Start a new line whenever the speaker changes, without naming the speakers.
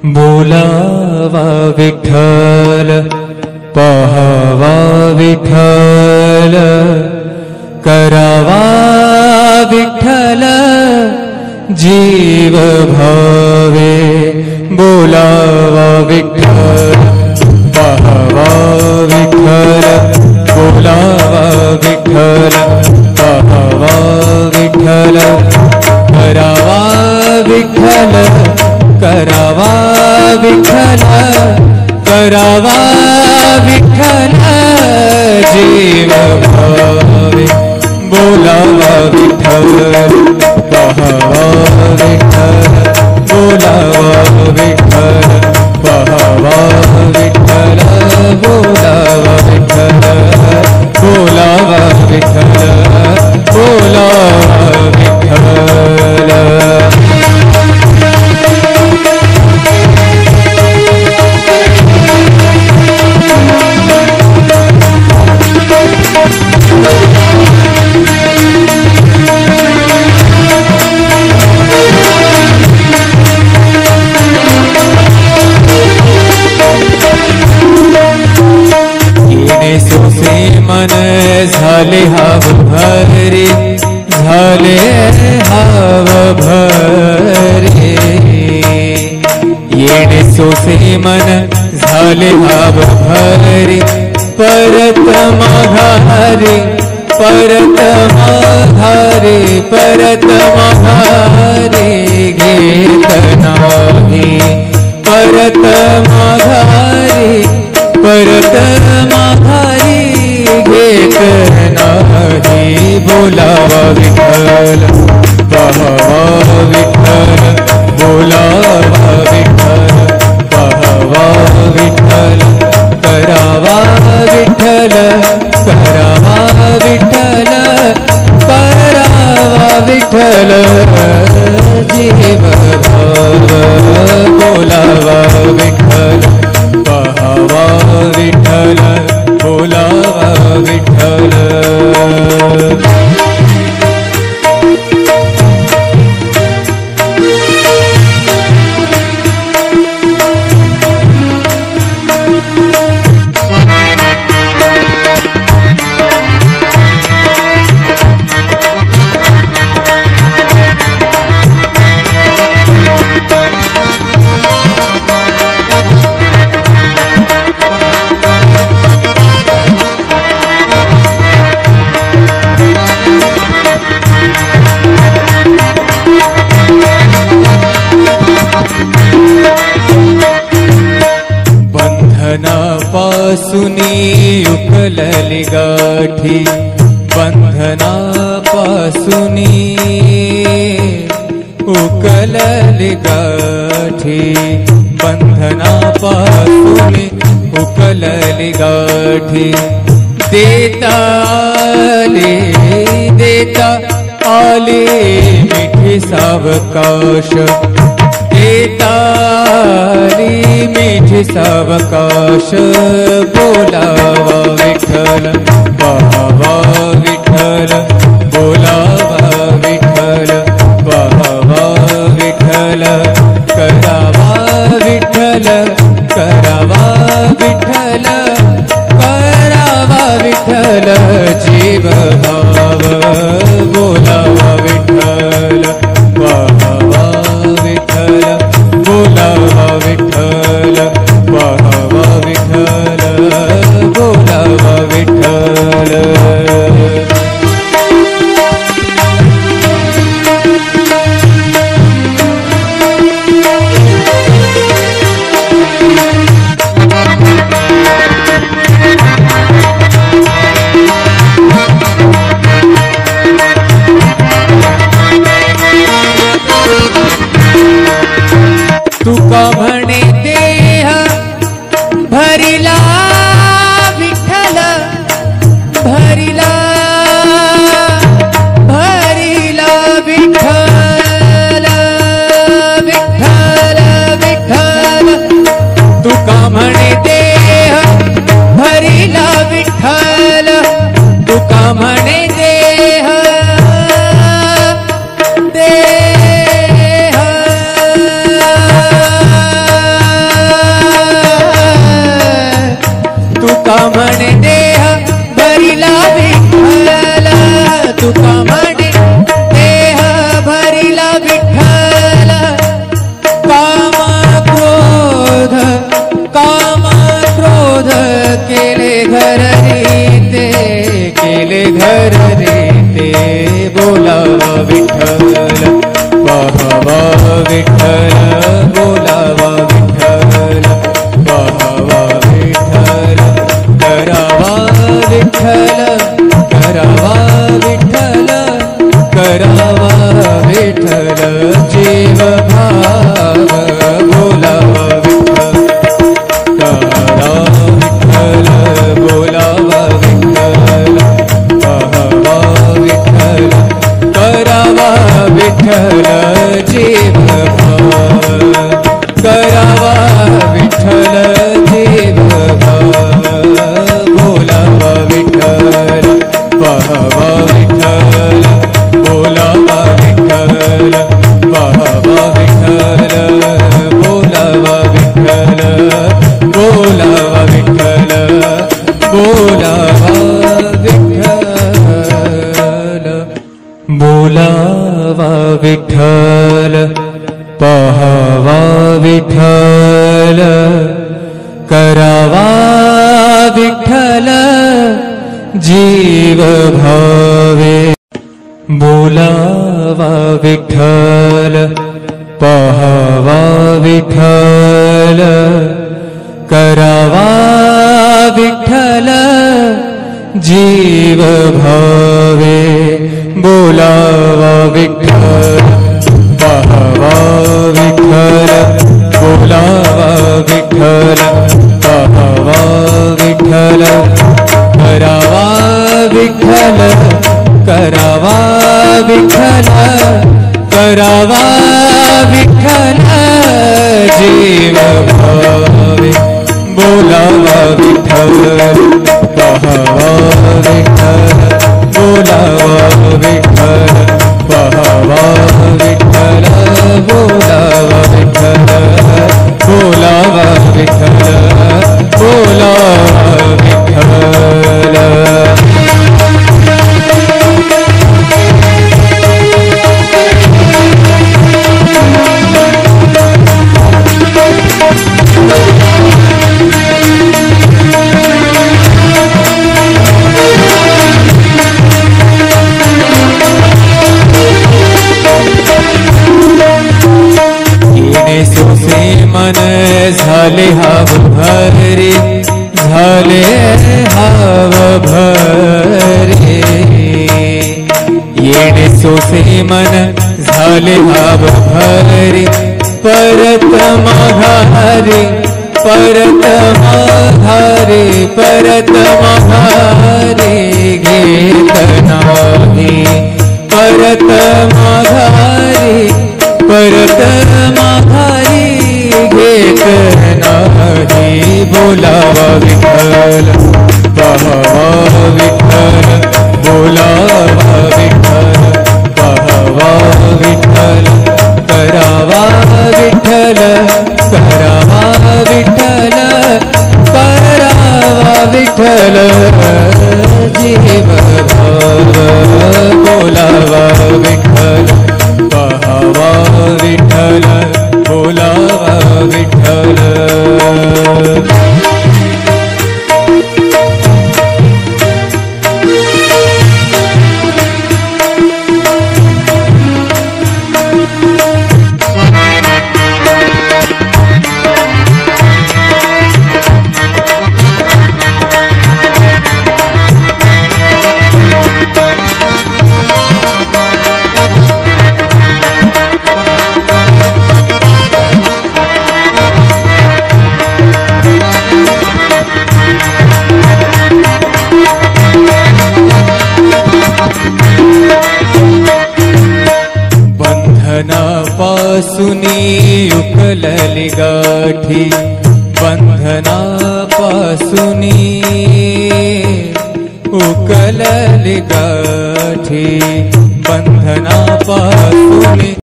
बोलावा विठ्ठल पहावा विठ्ठल करावा विठ्ठल जीव भावे बोलावा विठ्ठल पहावा विठ्ठल बोलावा विठ्ठल पहावा विठ्ठल करावा विठ्ठल करावा विठ्ठल करावा विठ्ठल जीव भावे बोलावा विठ्ठल पहावा विठ्ठल बोलावा विठ्ठल पहावा विठ्ठल बोलावा विठ्ठल बोलावा विठ्ठल बोलावा विठ्ठल। सोसे मन झाले हाव भरे झाले हाव भरे येणे सोसे मन झाले हाव भरे परत माघारे परत माघारे परत माघारे घेत नाही परत माघारे परत माघारी घेत नाही बोलावा विठ्ठल पहावा विठ्ठल बोलावा विठ्ठल पहावा विठ्ठल करावा विठ्ठल करावा विठ्ठल करावा विठ्ठल जीव भाव बोलावा विठ्ठल पहावा विठ्ठल बोलावा विठ्ठल। बंधनापासुनी उकलली गाठी बंधनापासुनी उकलली गाठी बंधनापासुनी उकलली गाठी देता आले मिठी सावकाश देताली मिठी सावकाश बोलावा विठ्ठल पहावा विठ्ठल बोलावा विठ्ठल पहावा विठ्ठल करावा विठ्ठल करावा विठ्ठल करावा विठ्ठल जीव भाव बोलावा विठ्ठल पहावा विठ्ठल बोलावा विठ्ठल पहावा विठ्ठल बोलावा विठ्ठल। तुका म्हणे देह भरिला विठ्ठल भरिला भरिला विठ्ठल विठ्ठल विठ्ठल तुका म्हणे देह भरिला विठ्ठल तुका म्हणे देह देह विठ्ठल करावा विठ्ठल जीव भावे बोलावा विठ्ठल पहावा विठ्ठल करावा विठ्ठल जीव भावे बोलावा विठ्ठल पहावा विठ्ठल बोलावा विठ्ठल पहावा विठ्ठल करावा विठ्ठल करावा विठ्ठल करावा विठ्ठल जीव भावे बोलावा विठ्ठल पहावा विठ्ठल बोलावा विठ्ठल पहावा विठ्ठल बोलावा विठ्ठल बोलावा विठ्ठल बोलावा विठ्ठल मन झाले हाव भरे झाले हाव भरे येणे सोसे मन झाले हाव भरे परत माघारे परत माघारे परत माघारे घेत नाही परत माघारे परत माघारी घेत नाही बोलावा विठ्ठल पहावा विठ्ठल बोलावा विठ्ठल पहावा विठ्ठल करावा विठ्ठल करावा विठ्ठल करावा विठ्ठल जीव भाव बोलावा विठ्ठल पहावा विठ्ठल बोलावा विठ्ठल बंधनापासूनी उकलली गाठी बंधनापासूनी उकलली गाठी बंधनापासूनी